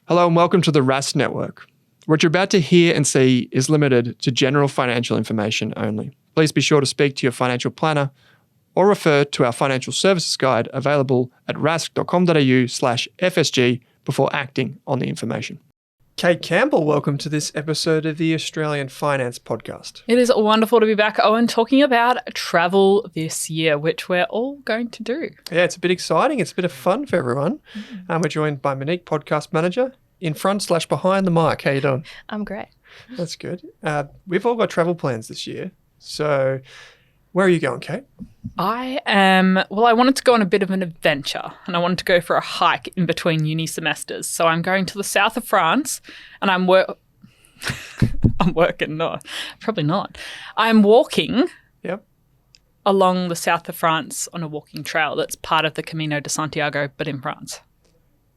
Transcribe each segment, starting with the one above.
Hello and welcome to the Rask Network. What you're about to hear and see is limited to general financial information only. Please be sure to speak to your financial planner or refer to our financial services guide available at rask.com.au/FSG before acting on the information. Kate Campbell, welcome to this episode of the Australian Finance Podcast. It is wonderful to be back, Owen, talking about travel this year, which we're all going to do. Yeah, it's a bit exciting. It's a bit of fun for everyone. We're joined by Monique, podcast manager, in front/behind the mic. How you doing? I'm great. That's good. We've all got travel plans this year. So where are you going, Kate? I wanted to go on a bit of an adventure and I wanted to go for a hike in between uni semesters. So I'm going to the south of France and I'm working. No, probably not. I'm walking along the south of France on a walking trail that's part of the Camino de Santiago, but in France.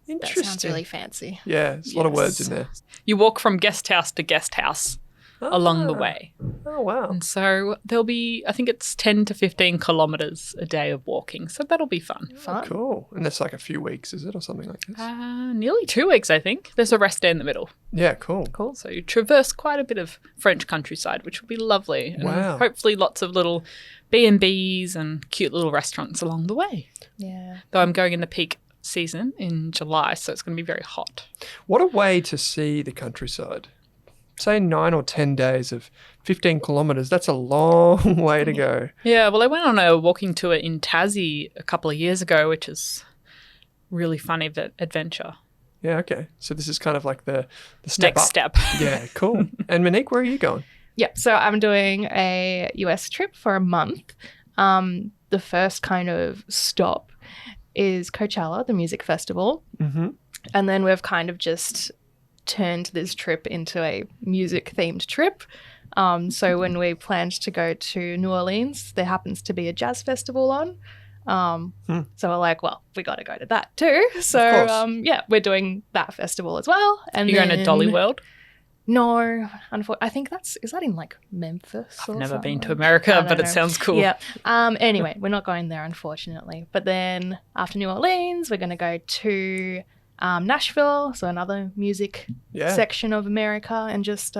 Interesting. That sounds really fancy. Yeah, there's a lot of words in there. You walk from guest house to guest house along the way. Oh, wow. And so there'll be, I think it's 10 to 15 kilometres a day of walking. So that'll be fun. Oh, cool. And that's like a few weeks, is it, or something like this? Nearly 2 weeks, I think. There's a rest day in the middle. Yeah, cool. Cool. So you traverse quite a bit of French countryside, which will be lovely. And wow. Hopefully lots of little B&Bs and cute little restaurants along the way. Yeah. Though I'm going in the peak season in July, so it's going to be very hot. What a way to see the countryside. Say 9 or 10 days of 15 kilometres. That's a long way to go. Yeah, well, I went on a walking tour in Tassie a couple of years ago, which is really fun adventure. Yeah, okay. So this is kind of like the step Next up. step. Yeah, cool. And Monique, where are you going? Yeah, so I'm doing a US trip for a month. The first kind of stop is Coachella, the music festival. Mm-hmm. And then we've kind of just turned this trip into a music-themed trip. So when we planned to go to New Orleans, there happens to be a jazz festival on. So we're like, well, we got to go to that too. So we're doing that festival as well. And You're going to Dolly World? No, unfortunately, I think is that in like Memphis? I've never been to America, but it sounds cool. Yeah. Anyway, we're not going there, unfortunately. But then after New Orleans, we're going to go to Nashville, so another music section of America, and just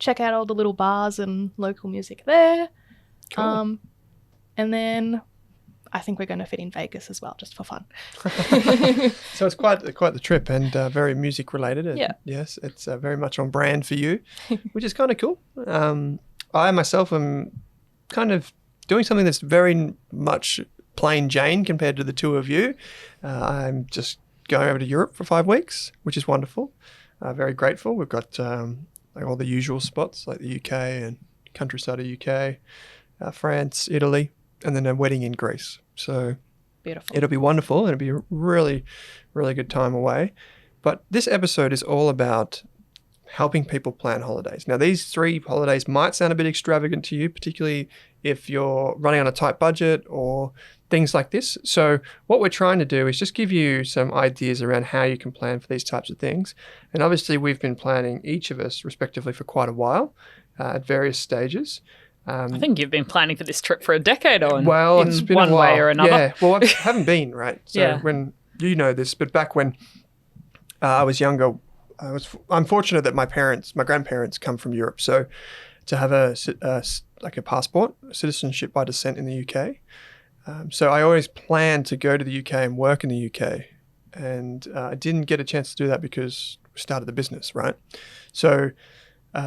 check out all the little bars and local music there. Cool. And then I think we're going to fit in Vegas as well, just for fun. So it's quite the trip and very music related. Yeah. Yes, it's very much on brand for you, which is kind of cool. I myself am kind of doing something that's very much plain Jane compared to the two of you. I'm just going over to Europe for 5 weeks, which is wonderful. Very grateful. We've got like all the usual spots like the UK and countryside of UK, France, Italy, and then a wedding in Greece. So beautiful. It'll be wonderful. It'll be a really, really good time away. But this episode is all about helping people plan holidays. Now, these 3 holidays might sound a bit extravagant to you, particularly if you're running on a tight budget or things like this. So what we're trying to do is just give you some ideas around how you can plan for these types of things. And obviously, we've been planning, each of us respectively, for quite a while at various stages. I think you've been planning for this trip for a decade, Owen. Well, it's been one a while. way or another. Yeah, well, I haven't been, right? So when you know this, but back when I was younger, I'm fortunate that my grandparents come from Europe. So to have a passport, citizenship by descent in the UK. So I always planned to go to the UK and work in the UK. And I didn't get a chance to do that because we started the business, right? So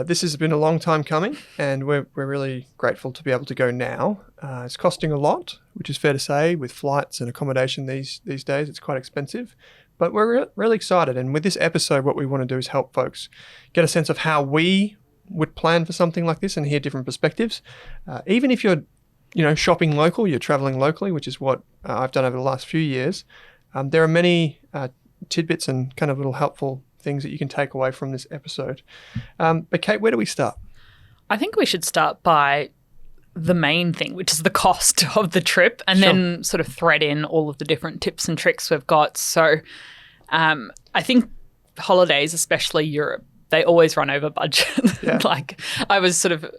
this has been a long time coming, and we're really grateful to be able to go now. It's costing a lot, which is fair to say, with flights and accommodation these days. It's quite expensive, but we're really excited. And with this episode, what we want to do is help folks get a sense of how we would plan for something like this and hear different perspectives. Even if you're shopping local, you're traveling locally, which is what I've done over the last few years. There are many tidbits and kind of little helpful things that you can take away from this episode. But Kate, where do we start? I think we should start by the main thing, which is the cost of the trip, and then sort of thread in all of the different tips and tricks we've got. So I think holidays, especially Europe, they always run over budget. Yeah. Like I was sort of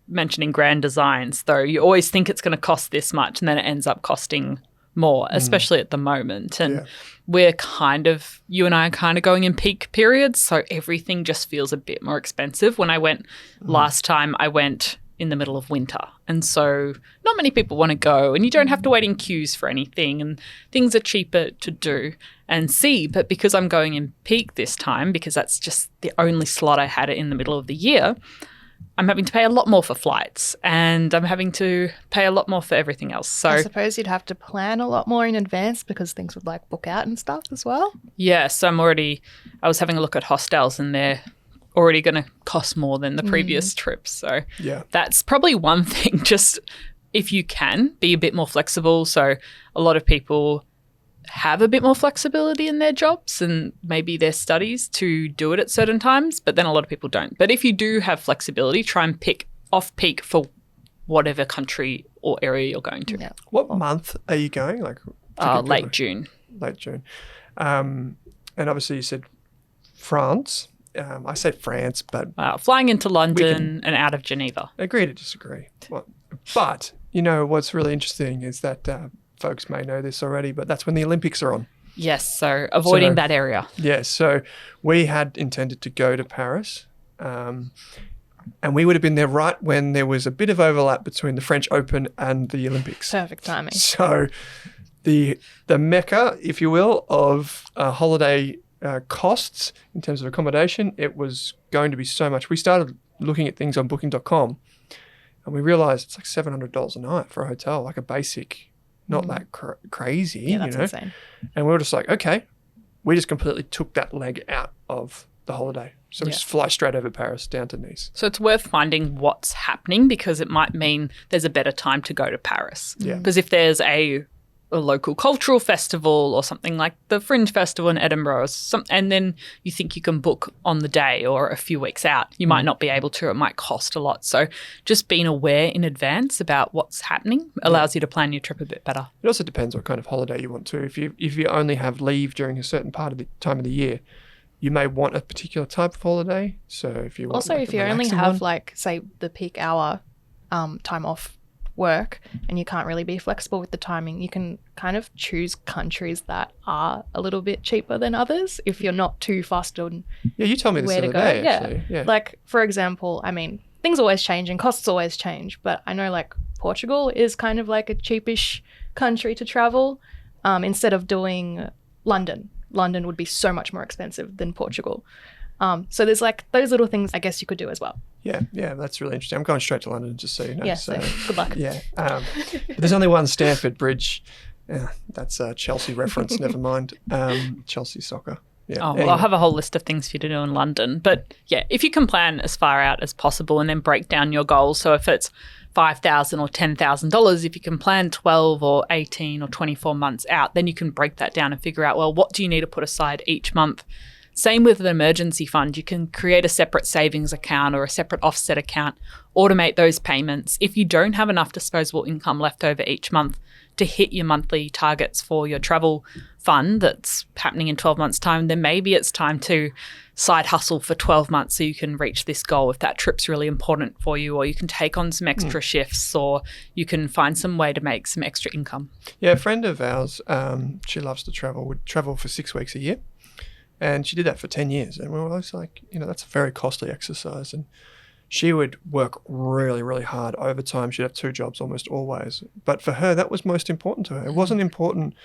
mentioning grand designs, though. You always think it's going to cost this much, and then it ends up costing more, especially at the moment. And we're you and I are kind of going in peak periods, so everything just feels a bit more expensive. When I went last time, I went in the middle of winter, and so not many people want to go, and you don't have to wait in queues for anything, and things are cheaper to do and see. But because I'm going in peak this time, because that's just the only slot I had in the middle of the year, I'm having to pay a lot more for flights, and I'm having to pay a lot more for everything else. So I suppose you'd have to plan a lot more in advance because things would like book out and stuff as well. Yeah, so I was having a look at hostels, and they're already going to cost more than the previous trips. So that's probably one thing. Just if you can be a bit more flexible. So a lot of people have a bit more flexibility in their jobs and maybe their studies to do it at certain times, but then a lot of people don't. But if you do have flexibility, try and pick off-peak for whatever country or area you're going to. Yeah. What month are you going? Late June. Late June. And obviously you said France. I say France, but... flying into London and out of Geneva. Agree to disagree. But, what's really interesting is that... folks may know this already, but that's when the Olympics are on. Yes, so avoiding that area. Yes, so we had intended to go to Paris, and we would have been there right when there was a bit of overlap between the French Open and the Olympics. Perfect timing. So the mecca, if you will, of holiday costs in terms of accommodation, it was going to be so much. We started looking at things on booking.com, and we realised it's like $700 a night for a hotel, like a basic... Not that crazy, Yeah, that's insane. And we were just like, okay, we just completely took that leg out of the holiday. So we just fly straight over Paris down to Nice. So it's worth finding what's happening because it might mean there's a better time to go to Paris. Yeah. Because if there's a local cultural festival or something like the Fringe Festival in Edinburgh, and then you think you can book on the day or a few weeks out, you might not be able to. It might cost a lot. So just being aware in advance about what's happening allows you to plan your trip a bit better. It also depends what kind of holiday you want to. If you only have leave during a certain part of the time of the year, you may want a particular type of holiday. So if you want also, if you only have say the peak hour time off work and you can't really be flexible with the timing, you can kind of choose countries that are a little bit cheaper than others if you're not too fussed on you told me this the other day, actually. Yeah. Like, for example, I mean, things always change and costs always change, but I know like Portugal is kind of like a cheapish country to travel. Instead of doing London would be so much more expensive than Portugal. So there's like those little things I guess you could do as well. Yeah, that's really interesting. I'm going straight to London, just so you know. Yeah, so good luck. Yeah, but there's only one Stamford Bridge. That's a Chelsea reference, never mind. Chelsea soccer. Yeah. Well, I'll have a whole list of things for you to do in London. But yeah, if you can plan as far out as possible and then break down your goals. So if it's $5,000 or $10,000, if you can plan 12 or 18 or 24 months out, then you can break that down and figure out, well, what do you need to put aside each month? Same with an emergency fund. You can create a separate savings account or a separate offset account, automate those payments. If you don't have enough disposable income left over each month to hit your monthly targets for your travel fund that's happening in 12 months' time, then maybe it's time to side hustle for 12 months so you can reach this goal if that trip's really important for you, or you can take on some extra shifts, or you can find some way to make some extra income. Yeah, a friend of ours, she loves to travel, would travel for 6 weeks a year. And she did that for 10 years. And we were always like, that's a very costly exercise. And she would work really, really hard overtime. She'd have 2 jobs almost always. But for her, that was most important to her. It wasn't important,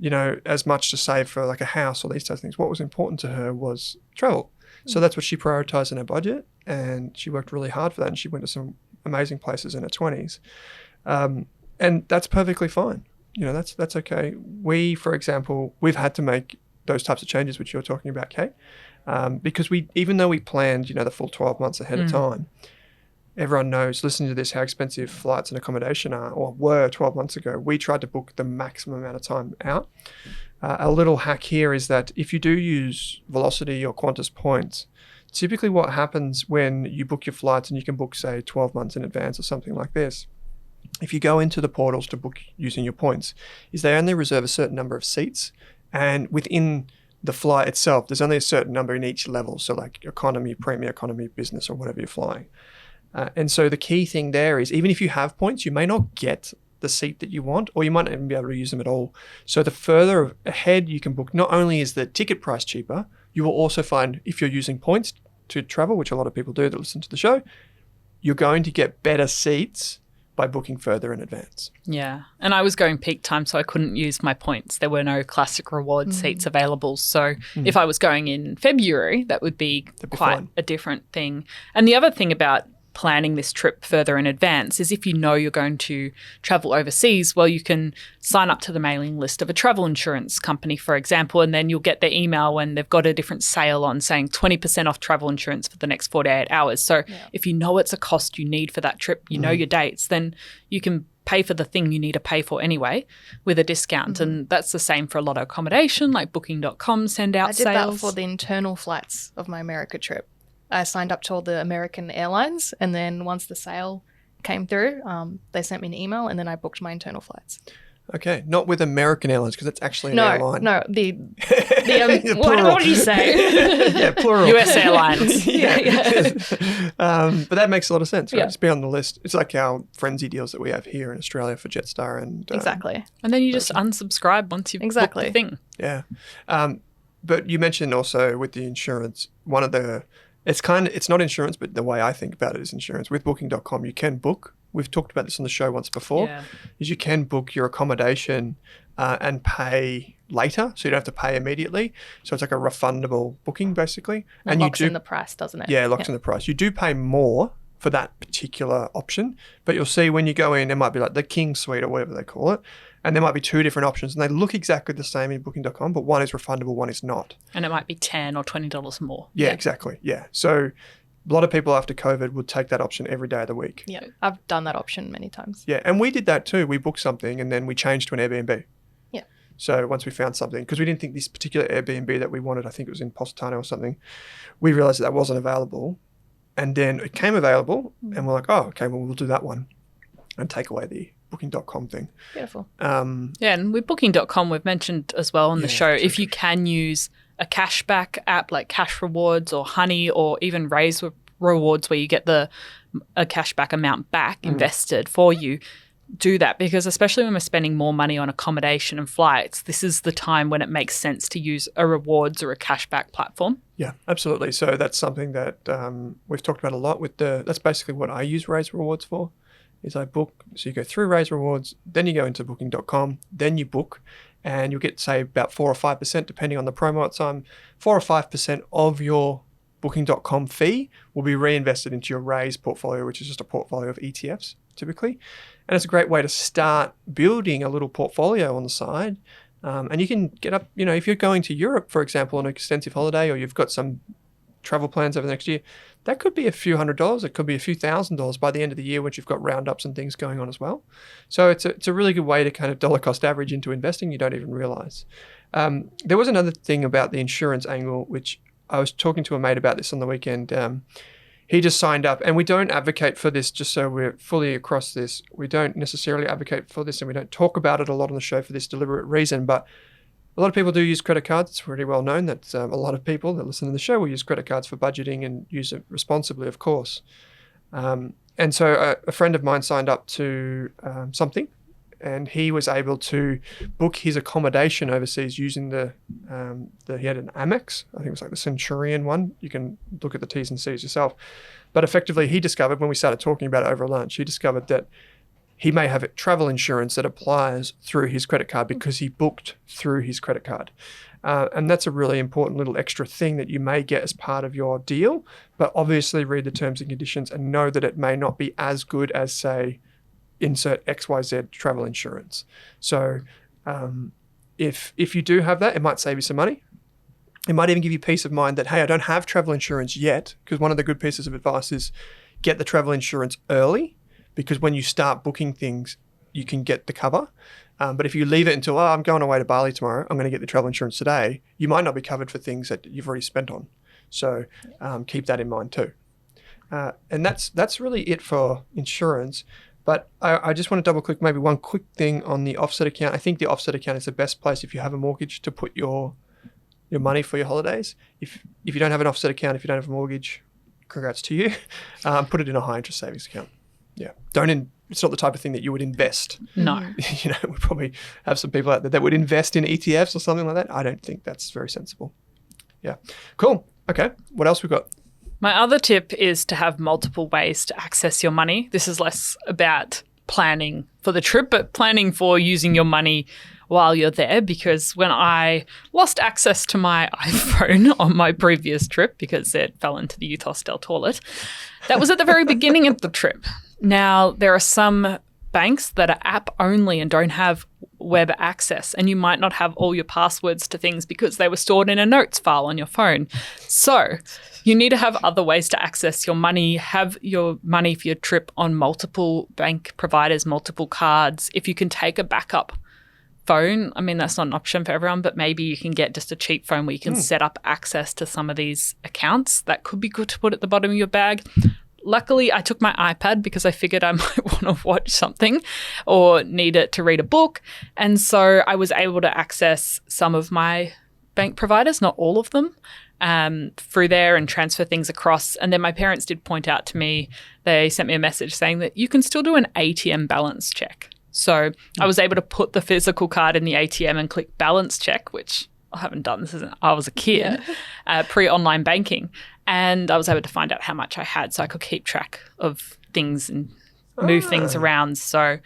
as much to save for like a house or these types of things. What was important to her was travel. So that's what she prioritized in her budget. And she worked really hard for that. And she went to some amazing places in her 20s. And that's perfectly fine. That's okay. We, for example, we've had to make those types of changes which you're talking about, Kate, because even though we planned the full 12 months ahead of time, everyone knows listening to this how expensive flights and accommodation are or were 12 months ago. We tried to book the maximum amount of time out. A little hack here is that if you do use Velocity or Qantas points, typically what happens when you book your flights, and you can book say 12 months in advance or something like this, if you go into the portals to book using your points, is they only reserve a certain number of seats. And within the flight itself, there's only a certain number in each level. So like economy, premier economy, business, or whatever you're flying. And so the key thing there is even if you have points, you may not get the seat that you want, or you might not even be able to use them at all. So the further ahead you can book, not only is the ticket price cheaper, you will also find if you're using points to travel, which a lot of people do that listen to the show, you're going to get better seats by booking further in advance. Yeah. And I was going peak time, so I couldn't use my points. There were no classic reward seats available. So if I was going in February, that would be quite fine. a different thing. And the other thing about planning this trip further in advance is if you know you're going to travel overseas, well, you can sign up to the mailing list of a travel insurance company, for example, and then you'll get their email when they've got a different sale on saying 20% off travel insurance for the next 48 hours. So if you know it's a cost you need for that trip, you know your dates, then you can pay for the thing you need to pay for anyway with a discount. And that's the same for a lot of accommodation, like booking.com send out sales. I did that for the internal flights of my America trip. I signed up to all the American airlines, and then once the sale came through, they sent me an email, and then I booked my internal flights. Okay, not with American Airlines because that's actually an airline. No, the what did you say? Yeah, plural. US Airlines. But that makes a lot of sense, right? Yeah. Just be on the list. It's like our frenzy deals that we have here in Australia for Jetstar and Exactly. And then you just unsubscribe once you've booked the thing. Yeah. But you mentioned also with the insurance, one of the it's not insurance, but the way I think about it is insurance. With booking.com, you can book. We've talked about this on the show once before. Is you can book your accommodation and pay later, so you don't have to pay immediately. So it's like a refundable booking, basically. And locks in the price, doesn't it? Yeah, it locks in the price. You do pay more for that particular option, but you'll see when you go in, it might be like the King Suite or whatever they call it, and there might be two different options, and they look exactly the same in booking.com, but one is refundable, one is not. And it might be $10 or $20 more. Yeah, exactly. Yeah. So a lot of people after COVID would take that option every day of the week. Yeah, I've done that option many times. Yeah, and we did that too. We booked something and then we changed to an Airbnb. Yeah. So once we found something, because we didn't think this particular Airbnb that we wanted, I think it was in Positano or something, we realized that wasn't available. And then it came available and we're like, oh, okay, well, we'll do that one and take away the booking.com thing. Beautiful. Yeah, and with booking.com, we've mentioned as well on the show, if you can use a cashback app like Cash Rewards or Honey or even Raise Rewards where you get a cashback amount back invested for you, do that, because especially when we're spending more money on accommodation and flights, this is the time when it makes sense to use a rewards or a cashback platform. Yeah, absolutely. So that's something that we've talked about a lot that's basically what I use Raise Rewards for, is I book. So you go through Raise Rewards, then you go into booking.com, then you book, and you'll get, say, about 4 or 5%, depending on the promo at the time, 4 or 5% of your booking.com fee will be reinvested into your Raise portfolio, which is just a portfolio of ETFs typically. And it's a great way to start building a little portfolio on the side. And you can get up, if you're going to Europe, for example, on an extensive holiday, or you've got some travel plans over the next year, that could be a few $100s. It could be a few $1,000s by the end of the year, once you've got roundups and things going on as well. So it's a really good way to kind of dollar cost average into investing. You don't even realize. There was another thing about the insurance angle, which I was talking to a mate about this on the weekend. He just signed up, and we don't advocate for this, just so we're fully across this. We don't necessarily advocate for this, and we don't talk about it a lot on the show for this deliberate reason, but a lot of people do use credit cards. It's pretty well known that a lot of people that listen to the show will use credit cards for budgeting and use it responsibly, of course. And so a friend of mine signed up to something, and he was able to book his accommodation overseas using he had an Amex. I think it was like the Centurion one. You can look at the T's and C's yourself. But effectively, he discovered, when we started talking about it over lunch, he discovered that he may have travel insurance that applies through his credit card because he booked through his credit card. And that's a really important little extra thing that you may get as part of your deal. But obviously read the terms and conditions and know that it may not be as good as, say, insert XYZ travel insurance. So if you do have that, it might save you some money. It might even give you peace of mind that, hey, I don't have travel insurance yet, because one of the good pieces of advice is get the travel insurance early, because when you start booking things, you can get the cover. But if you leave it until, I'm going away to Bali tomorrow, I'm going to get the travel insurance today, you might not be covered for things that you've already spent on. So keep that in mind too. And that's really it for insurance. But I just want to double click maybe one quick thing on the offset account. I think the offset account is the best place if you have a mortgage to put your money for your holidays. If you don't have an offset account, if you don't have a mortgage, congrats to you. Put it in a high interest savings account. Yeah. It's not the type of thing that you would invest. No. You know, we probably have some people out there that would invest in ETFs or something like that. I don't think that's very sensible. Yeah. Cool. Okay. What else we got? My other tip is to have multiple ways to access your money. This is less about planning for the trip, but planning for using your money while you're there, because when I lost access to my iPhone on my previous trip because it fell into the youth hostel toilet, that was at the very beginning of the trip. Now, there are some banks that are app only and don't have web access, and you might not have all your passwords to things because they were stored in a notes file on your phone. So you need to have other ways to access your money, have your money for your trip on multiple bank providers, multiple cards. If you can take a backup phone, I mean, that's not an option for everyone, but maybe you can get just a cheap phone where you can set up access to some of these accounts. That could be good to put at the bottom of your bag. Luckily, I took my iPad because I figured I might want to watch something or need it to read a book. And so I was able to access some of my bank providers, not all of them, through there and transfer things across. And then my parents did point out to me, they sent me a message saying that you can still do an ATM balance check. So I was able to put the physical card in the ATM and click balance check, which I haven't done this since I was a kid, pre-online banking. And I was able to find out how much I had so I could keep track of things and move things around. So,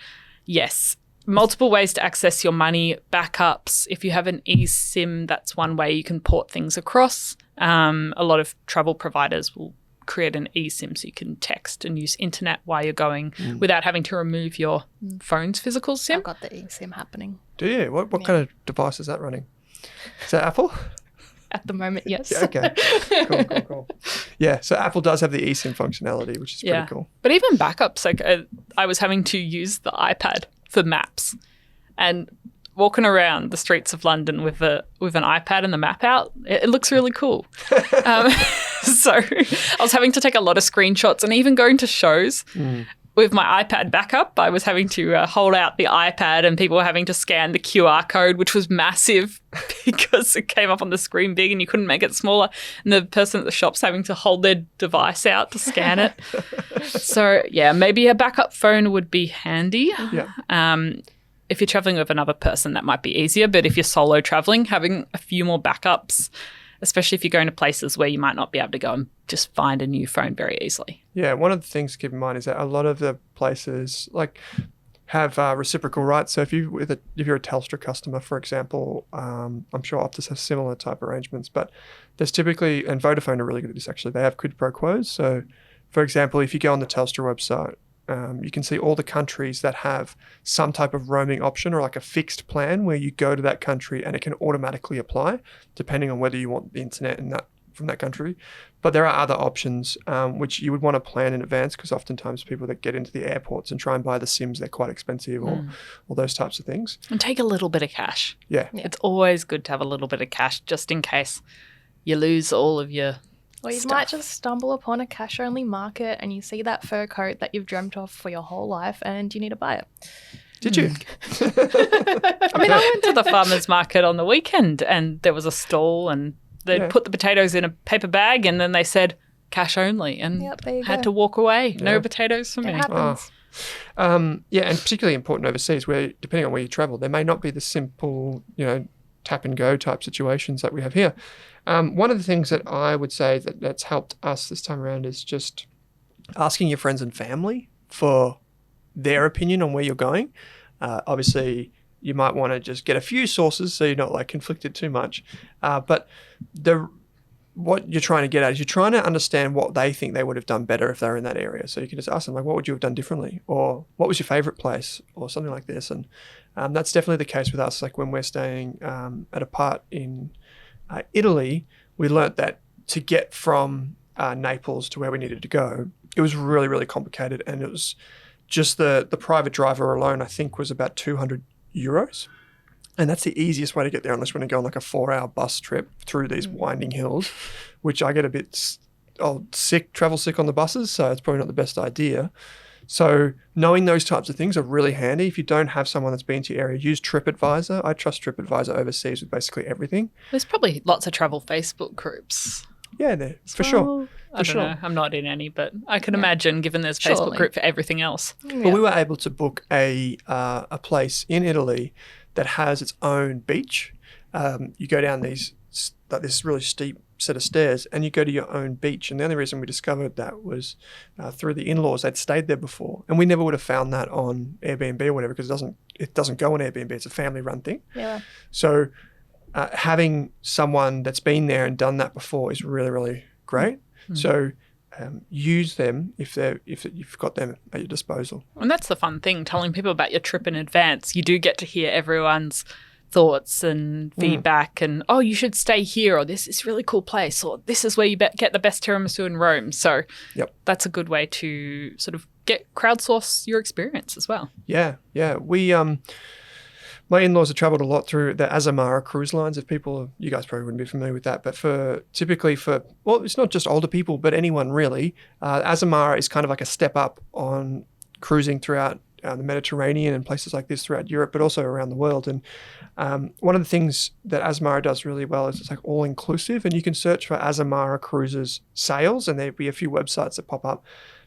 yes, multiple ways to access your money, backups. If you have an eSIM, that's one way you can port things across. A lot of travel providers will create an eSIM so you can text and use internet while you're going without having to remove your phone's physical SIM. I've got the eSIM happening. Do you? What kind of device is that running? Is that Apple? At the moment, yes. Yeah, okay. Cool. Yeah, so Apple does have the eSIM functionality, which is pretty cool. But even backups, like I was having to use the iPad for maps, and walking around the streets of London with an iPad and the map out, it looks really cool. So I was having to take a lot of screenshots, and even going to shows with my iPad backup, I was having to hold out the iPad, and people were having to scan the QR code, which was massive because it came up on the screen big and you couldn't make it smaller. And the person at the shop's having to hold their device out to scan it. So, yeah, maybe a backup phone would be handy. Yeah. If you're traveling with another person, that might be easier. But if you're solo traveling, having a few more backups, especially if you're going to places where you might not be able to go and just find a new phone very easily. Yeah, one of the things to keep in mind is that a lot of the places have reciprocal rights. So if you're a Telstra customer, for example, I'm sure Optus has similar type arrangements, but there's typically, and Vodafone are really good at this actually, they have quid pro quos. So for example, if you go on the Telstra website, you can see all the countries that have some type of roaming option or like a fixed plan where you go to that country and it can automatically apply depending on whether you want the internet from that country. But there are other options which you would want to plan in advance, because oftentimes people that get into the airports and try and buy the SIMs, they're quite expensive or those types of things. And take a little bit of cash. Yeah. It's always good to have a little bit of cash just in case you lose all of your Or you stuff. might just stumble upon a cash-only market and you see that fur coat that you've dreamt of for your whole life and you need to buy it. Did you? I mean, I went to the farmer's market on the weekend and there was a stall and they put the potatoes in a paper bag and then they said cash only and had to walk away. No potatoes for me. It happens. And particularly important overseas where, depending on where you travel, there may not be the simple, tap and go type situations that we have here. One of the things that I would say that's helped us this time around is just asking your friends and family for their opinion on where you're going. Obviously, you might want to just get a few sources so you're not conflicted too much. But what you're trying to get at is you're trying to understand what they think they would have done better if they were in that area. So you can just ask them, what would you have done differently? Or what was your favorite place? Or something like this. And that's definitely the case with us. Like when we're staying at a part in Italy, we learnt that to get from Naples to where we needed to go, it was really, really complicated. And it was just the private driver alone, I think, was about €200. And that's the easiest way to get there unless you want to go on a 4-hour bus trip through these winding hills, which I get a bit travel sick on the buses, so it's probably not the best idea. So knowing those types of things are really handy. If you don't have someone that's been to your area, use TripAdvisor. I trust TripAdvisor overseas with basically everything. There's probably lots of travel Facebook groups. Yeah, for sure. I don't know. I'm not in any, but I can imagine, given there's a Facebook group for everything else. Yeah. Well, we were able to book a place in Italy that has its own beach. You go down this really steep set of stairs and you go to your own beach. And the only reason we discovered that was through the in-laws. They'd stayed there before. And we never would have found that on Airbnb or whatever because it doesn't go on Airbnb. It's a family-run thing. Yeah. So having someone that's been there and done that before is really, really great. Mm. So use them if you've got them at your disposal. And that's the fun thing, telling people about your trip in advance. You do get to hear everyone's thoughts and feedback and, oh, you should stay here, or this is a really cool place, or this is where you get the best tiramisu in Rome. So that's a good way to sort of crowdsource your experience as well. Yeah. We my in-laws have travelled a lot through the Azamara cruise lines. If you guys probably wouldn't be familiar with that, but typically it's not just older people, but anyone really. Azamara is kind of like a step up on cruising throughout the Mediterranean and places like this throughout Europe, but also around the world. And one of the things that Azamara does really well is it's like all-inclusive, and you can search for Azamara Cruises sales, and there'll be a few websites that pop up.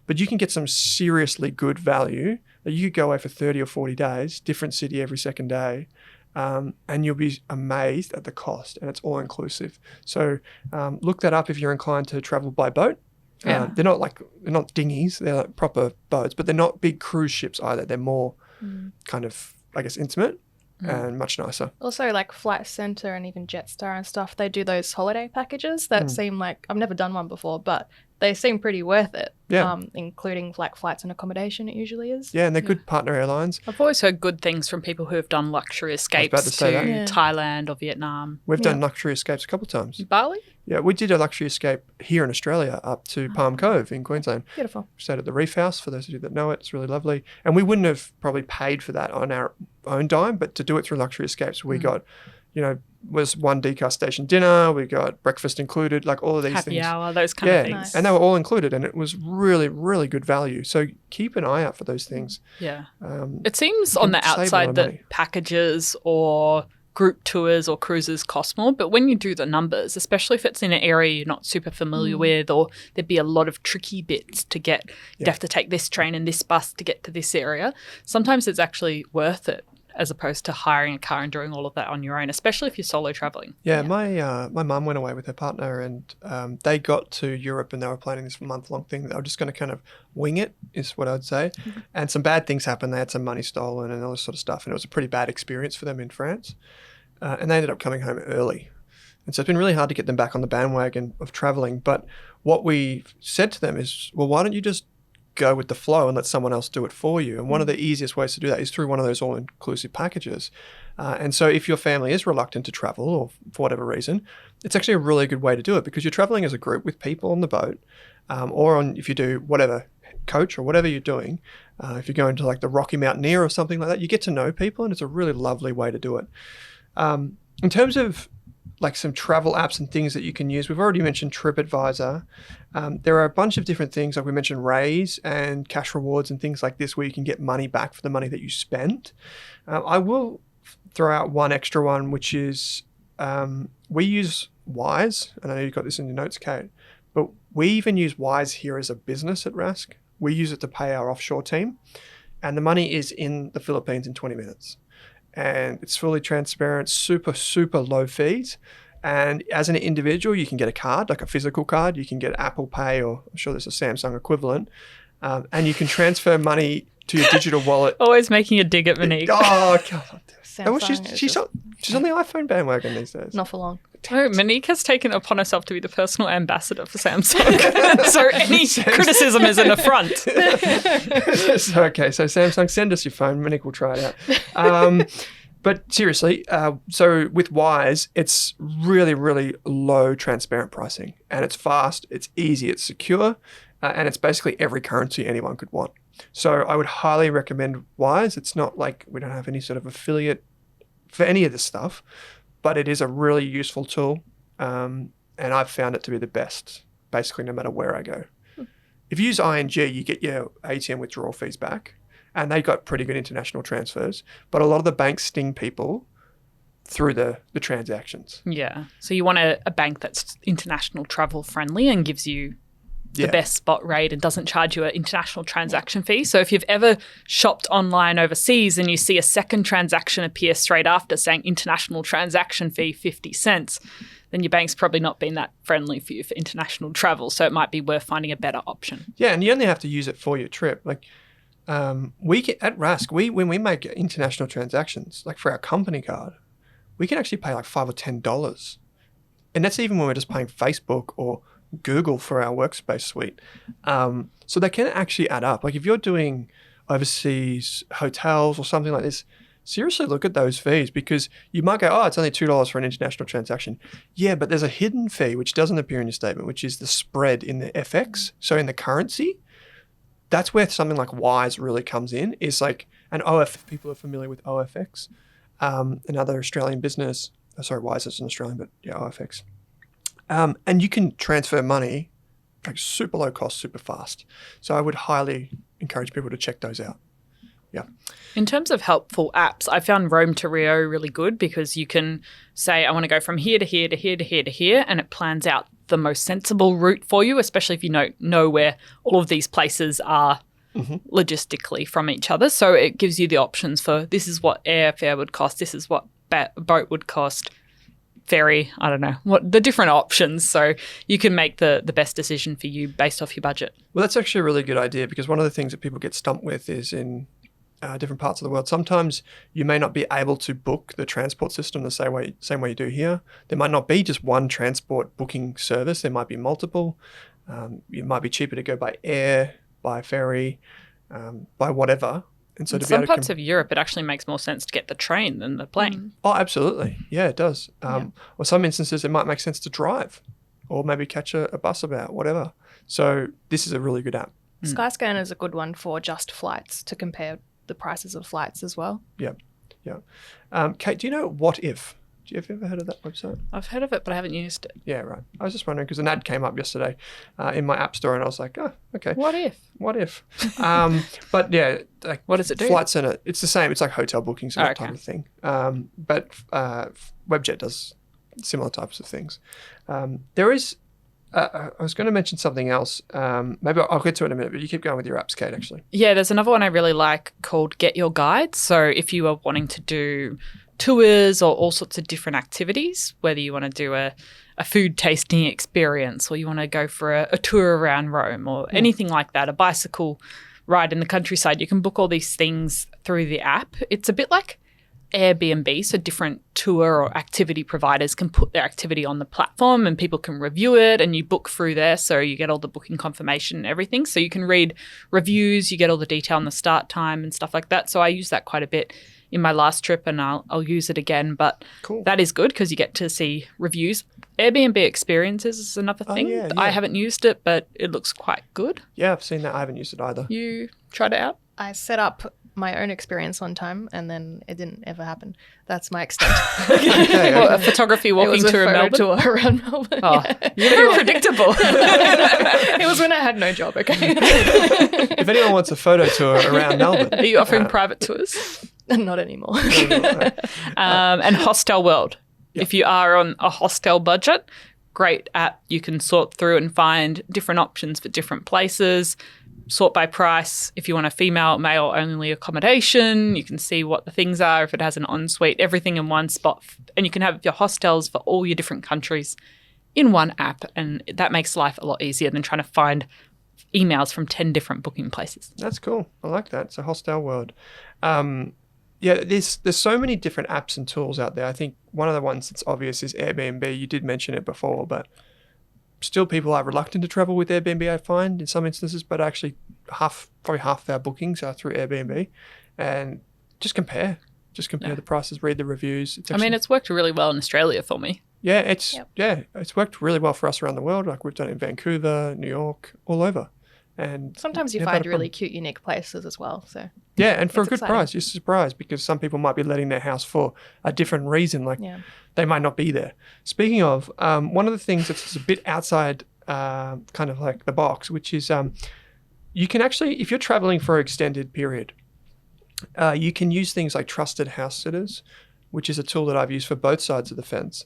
But you can get some seriously good value. You could go away for 30 or 40 days, different city every second day, and you'll be amazed at the cost, and it's all-inclusive. So look that up if you're inclined to travel by boat. They're not dinghies, they're like proper boats, but they're not big cruise ships either. They're more kind of, I guess, intimate and much nicer. Also, like Flight Centre and even Jetstar and stuff, they do those holiday packages that seem like, I've never done one before, but they seem pretty worth it. Yeah. Including like flights and accommodation, it usually is. Yeah, and they're good partner airlines. I've always heard good things from people who have done luxury escapes to Thailand or Vietnam. We've done luxury escapes a couple of times. Bali? Yeah, we did a luxury escape here in Australia up to Palm Cove in Queensland. Beautiful. We stayed at the Reef House, for those of you that know it. It's really lovely. And we wouldn't have probably paid for that on our own dime, but to do it through luxury escapes, we got, was one degustation dinner, we got breakfast included, like all of these things. Happy hour, those kind of things. Nice. And they were all included, and it was really, really good value. So keep an eye out for those things. Yeah. It seems on the outside that packages or group tours or cruises cost more, but when you do the numbers, especially if it's in an area you're not super familiar with, or there'd be a lot of tricky bits to get, you'd have to take this train and this bus to get to this area, sometimes it's actually worth it as opposed to hiring a car and doing all of that on your own, especially if you're solo traveling. Yeah. My mum went away with her partner, and they got to Europe and they were planning this month-long thing. They were just going to kind of wing it, is what I'd say. And some bad things happened. They had some money stolen and all this sort of stuff, and it was a pretty bad experience for them in France. And they ended up coming home early. And so it's been really hard to get them back on the bandwagon of traveling. But what we said to them is, well, why don't you just go with the flow and let someone else do it for you? And one of the easiest ways to do that is through one of those all-inclusive packages. And so if your family is reluctant to travel, or for whatever reason, it's actually a really good way to do it, because you're traveling as a group with people on the boat, or if you do whatever, coach or whatever you're doing, if you're going to like the Rocky Mountaineer or something like that, you get to know people, and it's a really lovely way to do it. In terms of like some travel apps and things that you can use, we've already mentioned TripAdvisor. There are a bunch of different things, like we mentioned Raise and Cash Rewards and things like this, where you can get money back for the money that you spent. I will throw out one extra one, which is we use Wise, and I know you've got this in your notes, Kate, but we even use Wise here as a business at Rask. We use it to pay our offshore team, and the money is in the Philippines in 20 minutes. And it's fully transparent, super, super low fees. And as an individual, you can get a card, like a physical card. You can get Apple Pay, or I'm sure there's a Samsung equivalent. And you can transfer money to your digital wallet. Always making a dig at Monique. Oh, God. She's on the iPhone bandwagon these days. Not for long. Oh, Monique has taken it upon herself to be the personal ambassador for Samsung. So any criticism is an affront. So Samsung, send us your phone. Monique will try it out. But seriously, so with Wise, it's really, really low transparent pricing, and it's fast, it's easy, it's secure, and it's basically every currency anyone could want. So I would highly recommend Wise. It's not like we don't have any sort of affiliate for any of this stuff, but it is a really useful tool, and I've found it to be the best, basically no matter where I go. If you use ING, you get your ATM withdrawal fees back, and they got pretty good international transfers, but a lot of the banks sting people through the transactions. Yeah. So you want a bank that's international travel friendly and gives you the best spot rate and doesn't charge you an international transaction fee. So if you've ever shopped online overseas and you see a second transaction appear straight after saying international transaction fee 50 cents, then your bank's probably not been that friendly for you for international travel. So it might be worth finding a better option. Yeah, and you only have to use it for your trip. Like we can, at Rask, when we make international transactions, like for our company card, we can actually pay like $5 or $10. And that's even when we're just paying Facebook or Google for our workspace suite. So they can actually add up. Like if you're doing overseas hotels or something like this, seriously look at those fees, because you might go, oh, it's only $2 for an international transaction. Yeah, but there's a hidden fee which doesn't appear in your statement, which is the spread in the FX. So in the currency, that's where something like Wise really comes in. Is like an if people are familiar with OFX, another Australian business. Sorry, Wise is an Australian, but yeah, OFX. And you can transfer money like super low cost, super fast. So I would highly encourage people to check those out. Yeah. In terms of helpful apps, I found Rome to Rio really good, because you can say, I want to go from here to here to here to here to here, and it plans out the most sensible route for you, especially if you know where all of these places are logistically from each other. So it gives you the options for this is what airfare would cost, this is what boat would cost, ferry, I don't know, what the different options. So you can make the best decision for you based off your budget. Well, that's actually a really good idea, because one of the things that people get stumped with is in different parts of the world, sometimes you may not be able to book the transport system the same way you do here. There might not be just one transport booking service. There might be multiple. It might be cheaper to go by air, by ferry, by whatever. And so in some parts of Europe, it actually makes more sense to get the train than the plane. Oh, absolutely. Yeah, it does. Or some instances, it might make sense to drive or maybe catch a bus about, whatever. So this is a really good app. Skyscanner is a good one for just flights, to compare the prices of flights as well. Yeah. Kate, do you know What If? Have you ever heard of that website? I've heard of it, but I haven't used it. Yeah, right. I was just wondering, because an ad came up yesterday in my app store, and I was like, oh, okay. What if? But yeah, like, what does it do? Flight Centre, it's the same. It's like hotel bookings and that type of thing. But Webjet does similar types of things. There is, I was going to mention something else. Maybe I'll get to it in a minute, but you keep going with your apps, Kate, actually. Yeah, there's another one I really like called Get Your Guide. So if you are wanting to do tours or all sorts of different activities, whether you want to do a food tasting experience or you want to go for a tour around Rome or anything like that, a bicycle ride in the countryside, you can book all these things through the app. It's a bit like Airbnb, so different tour or activity providers can put their activity on the platform and people can review it, and you book through there, so you get all the booking confirmation and everything. So you can read reviews, you get all the detail on the start time and stuff like that. So I use that quite a bit in my last trip, and I'll use it again. But that is good because you get to see reviews. Airbnb experiences is another thing. Yeah. I haven't used it, but it looks quite good. Yeah, I've seen that. I haven't used it either. You tried it out? I set up my own experience one time, and then it didn't ever happen. That's my extent. Okay. Well, a photography walking tour in Melbourne? Tour around Melbourne. Oh, yeah. You're very predictable. It was when I had no job, okay? If anyone wants a photo tour around Melbourne. Are you offering private tours? Not anymore. And Hostel World. Yep. If you are on a hostel budget, great app. You can sort through and find different options for different places. Sort by price. If you want a female, male only accommodation, you can see what the things are. If it has an ensuite, everything in one spot. And you can have your hostels for all your different countries in one app. And that makes life a lot easier than trying to find emails from 10 different booking places. That's cool. I like that. It's a hostel world. Yeah, there's so many different apps and tools out there. I think one of the ones that's obvious is Airbnb. You did mention it before, but still people are reluctant to travel with Airbnb, I find, in some instances, but actually probably half of our bookings are through Airbnb. And just compare the prices, read the reviews. It's worked really well in Australia for me. Yeah, it's worked really well for us around the world. Like we've done it in Vancouver, New York, all over. And sometimes you find really cute, unique places as well. So yeah, and for a good price, you're surprised because some people might be letting their house for a different reason. Like they might not be there. Speaking of, one of the things that's a bit outside kind of like the box, which is you can actually, if you're traveling for an extended period, you can use things like trusted house sitters which is a tool that I've used for both sides of the fence,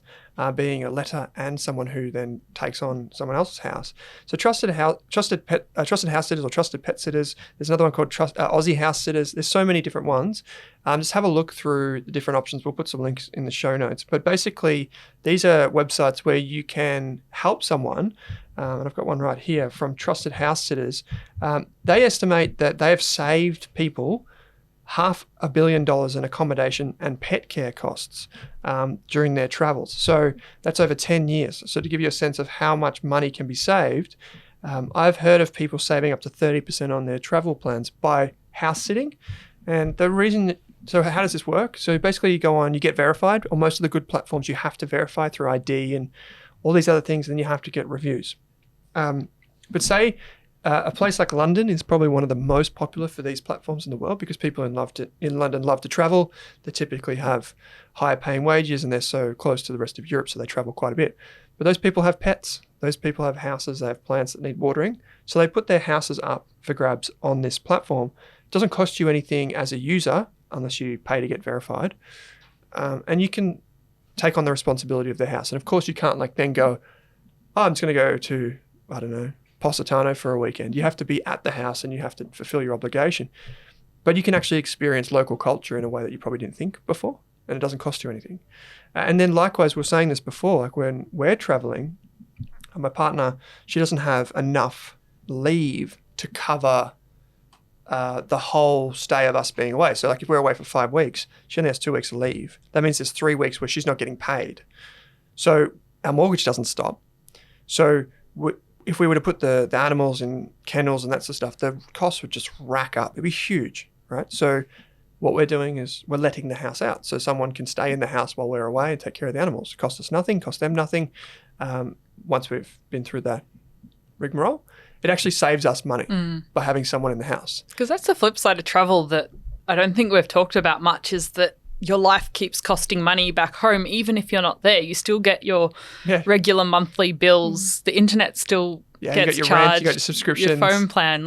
being a letter and someone who then takes on someone else's house. So trusted house sitters or trusted pet sitters. There's another one called Aussie house sitters. There's so many different ones. Just have a look through the different options. We'll put some links in the show notes. But basically, these are websites where you can help someone. And I've got one right here from Trusted House Sitters. They estimate that they have saved people $500 million in accommodation and pet care costs during their travels. So that's over 10 years. So to give you a sense of how much money can be saved, I've heard of people saving up to 30% on their travel plans by house sitting. And the reason, so how does this work? So basically you go on, you get verified. On most of the good platforms, you have to verify through ID and all these other things, and then you have to get reviews. But say a place like London is probably one of the most popular for these platforms in the world because people in London love to travel. They typically have higher paying wages and they're so close to the rest of Europe, so they travel quite a bit. But those people have pets. Those people have houses. They have plants that need watering. So they put their houses up for grabs on this platform. It doesn't cost you anything as a user unless you pay to get verified. And you can take on the responsibility of their house. And of course, you can't then go, oh, I'm just going to go to, I don't know, Positano for a weekend. You have to be at the house and you have to fulfill your obligation. But you can actually experience local culture in a way that you probably didn't think before, and it doesn't cost you anything. And then likewise, we were saying this before, when we're traveling, my partner, she doesn't have enough leave to cover the whole stay of us being away. So if we're away for 5 weeks, she only has 2 weeks of leave. That means there's 3 weeks where she's not getting paid. So our mortgage doesn't stop. So if we were to put the animals in kennels and that sort of stuff, the costs would just rack up. It'd be huge, right? So what we're doing is we're letting the house out so someone can stay in the house while we're away and take care of the animals. It costs us nothing, costs them nothing. Once we've been through that rigmarole, it actually saves us money by having someone in the house. Because that's the flip side of travel that I don't think we've talked about much, is that your life keeps costing money back home. Even if you're not there, you still get your regular monthly bills. The internet still gets you got your charged. Rent, you got your subscriptions. Your phone plan.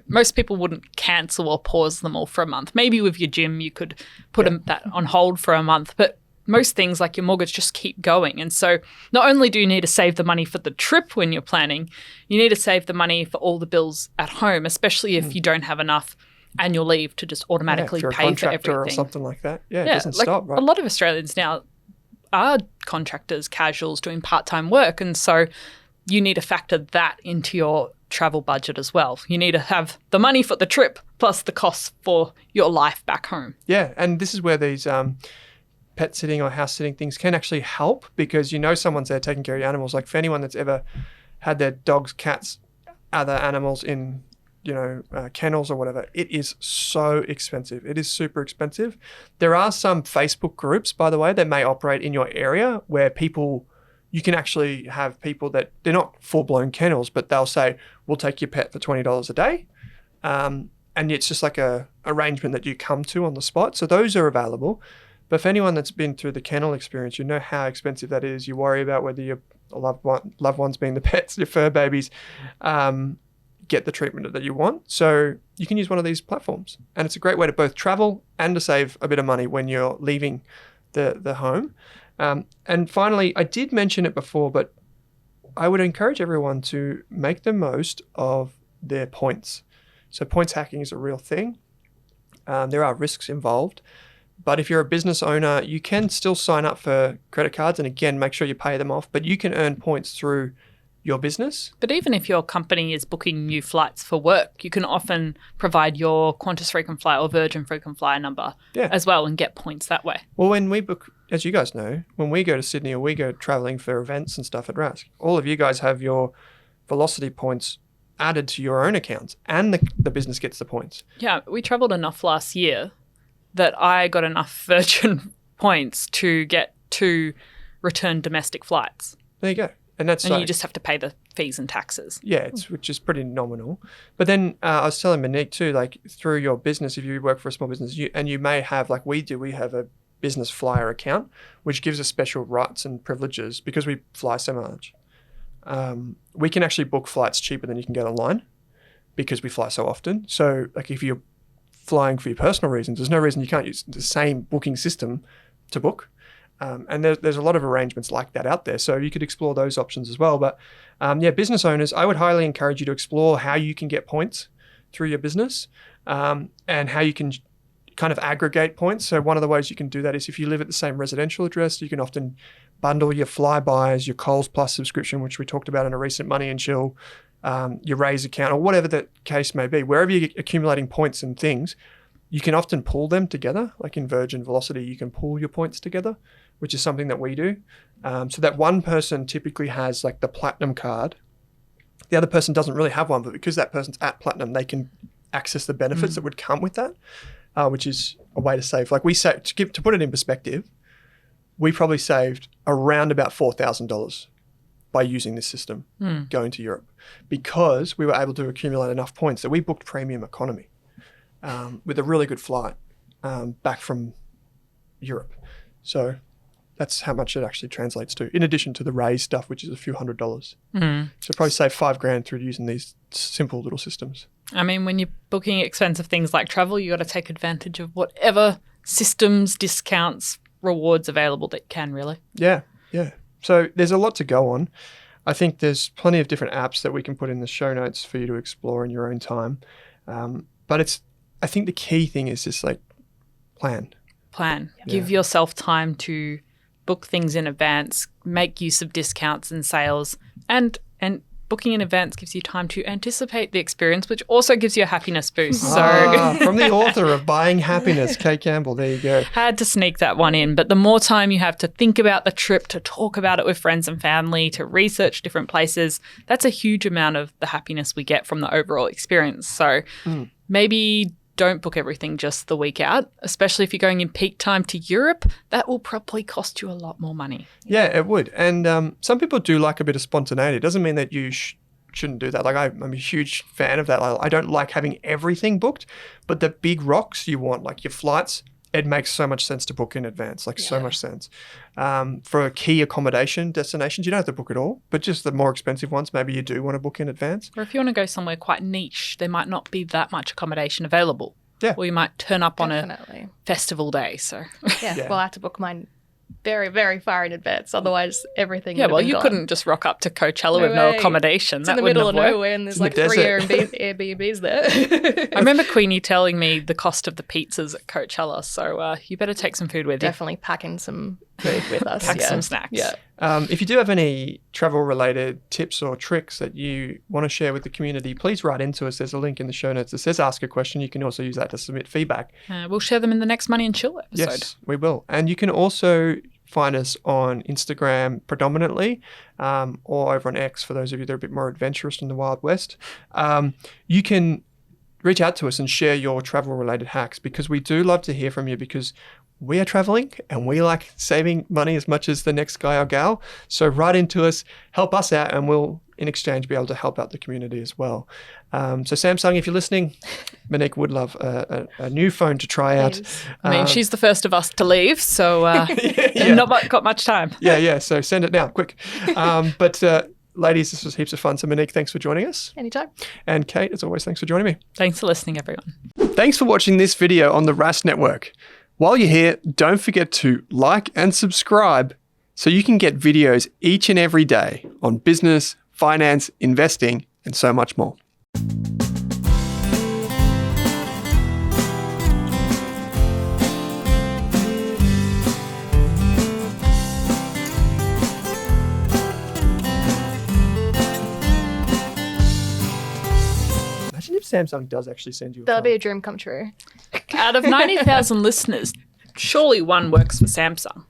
Most people wouldn't cancel or pause them all for a month. Maybe with your gym, you could put that on hold for a month. But most things like your mortgage just keep going. And so not only do you need to save the money for the trip when you're planning, you need to save the money for all the bills at home, especially if you don't have enough annual leave to just automatically pay for everything. Or something like that. It doesn't stop, right? A lot of Australians now are contractors, casuals doing part-time work. And so you need to factor that into your travel budget as well. You need to have the money for the trip plus the costs for your life back home. Yeah, and this is where these pet sitting or house sitting things can actually help, because someone's there taking care of your animals. Like for anyone that's ever had their dogs, cats, other animals in kennels or whatever, it is so expensive. It is super expensive. There are some Facebook groups, by the way, that may operate in your area where you can actually have people that they're not full-blown kennels, but they'll say, we'll take your pet for $20 a day. And it's just like a arrangement that you come to on the spot. So those are available. But for anyone that's been through the kennel experience, you know how expensive that is. You worry about whether your loved ones being the pets, your fur babies, get the treatment that you want. So you can use one of these platforms. And it's a great way to both travel and to save a bit of money when you're leaving the home. And finally, I did mention it before, but I would encourage everyone to make the most of their points. So points hacking is a real thing. There are risks involved. But if you're a business owner, you can still sign up for credit cards. And again, make sure you pay them off. But you can earn points through your business. But even if your company is booking new flights for work, you can often provide your Qantas frequent flyer or Virgin frequent flyer number as well and get points that way. Well, when we book, as you guys know, when we go to Sydney or we go traveling for events and stuff at Rask, all of you guys have your Velocity points added to your own accounts, and the business gets the points. Yeah, we travelled enough last year that I got enough Virgin points to get 2 return domestic flights. There you go. And you just have to pay the fees and taxes. Yeah, which is pretty nominal. But then I was telling Monique too, through your business, if you work for a small business, you may have, like we do, we have a business flyer account, which gives us special rights and privileges because we fly so much. We can actually book flights cheaper than you can get online because we fly so often. So if you're flying for your personal reasons, there's no reason you can't use the same booking system to book. And there's a lot of arrangements like that out there. So you could explore those options as well. But business owners, I would highly encourage you to explore how you can get points through your business and how you can kind of aggregate points. So one of the ways you can do that is if you live at the same residential address, you can often bundle your Flybys, your Coles Plus subscription, which we talked about in a recent Money and Chill, your Raise account, or whatever the case may be. Wherever you're accumulating points and things, you can often pull them together. Like in Virgin Velocity, you can pull your points together, which is something that we do. So that one person typically has like the platinum card. The other person doesn't really have one, but because that person's at platinum, they can access the benefits that would come with that, which is a way to save. Like we say, to put it in perspective, we probably saved around about $4,000 by using this system going to Europe, because we were able to accumulate enough points that we booked premium economy with a really good flight back from Europe. So that's how much it actually translates to, in addition to the Raise stuff, which is a few $100s. So probably save $5,000 through using these simple little systems. I mean, when you're booking expensive things like travel, you got to take advantage of whatever systems, discounts, rewards available that you can, really. Yeah. So there's a lot to go on. I think there's plenty of different apps that we can put in the show notes for you to explore in your own time. But I think the key thing is just like plan. Give yourself time to book things in advance, make use of discounts and sales, and booking in advance gives you time to anticipate the experience, which also gives you a happiness boost. From the author of Buying Happiness, Kate Campbell. There you go. Had to sneak that one in. But the more time you have to think about the trip, to talk about it with friends and family, to research different places, that's a huge amount of the happiness we get from the overall experience. So maybe don't book everything just the week out, especially if you're going in peak time to Europe. That will probably cost you a lot more money. Yeah, it would. And some people do like a bit of spontaneity. It doesn't mean that you shouldn't do that. Like I'm a huge fan of that. I don't like having everything booked, but the big rocks you want, like your flights, it makes so much sense to book in advance, so much sense. For key accommodation destinations, you don't have to book it all, but just the more expensive ones, maybe you do want to book in advance. Or if you want to go somewhere quite niche, there might not be that much accommodation available. Yeah. Or you might turn up on a festival day. So well, I had to book mine very, very far in advance. Otherwise, everything would have been you gone. Couldn't just rock up to Coachella with no accommodation. It's in the middle of nowhere and there's like 3 Airbnbs there. I remember Queenie telling me the cost of the pizzas at Coachella. So you better take some food with you. Definitely packing some food with us. Pack some snacks. Yeah. If you do have any travel-related tips or tricks that you want to share with the community, please write into us. There's a link in the show notes that says Ask a Question. You can also use that to submit feedback. We'll share them in the next Money and Chill episode. Yes, we will. And you can also find us on Instagram predominantly, or over on X for those of you that are a bit more adventurous in the Wild West. You can reach out to us and share your travel-related hacks, because we do love to hear from you, because we are traveling and we like saving money as much as the next guy or gal. So write into us, help us out, and we'll, in exchange, be able to help out the community as well. So Samsung, if you're listening, Monique would love a new phone to try out. I mean, she's the first of us to leave, so not got much time. So send it now, quick. But ladies, this was heaps of fun. So Monique, thanks for joining us. Anytime. And Kate, as always, thanks for joining me. Thanks for listening, everyone. Thanks for watching this video on the Rask Network. While you're here, don't forget to like and subscribe so you can get videos each and every day on business, finance, investing, and so much more. Imagine if Samsung does actually send you a That'll phone. be a dream come true. Out of 90,000 listeners, surely one works for Samsung.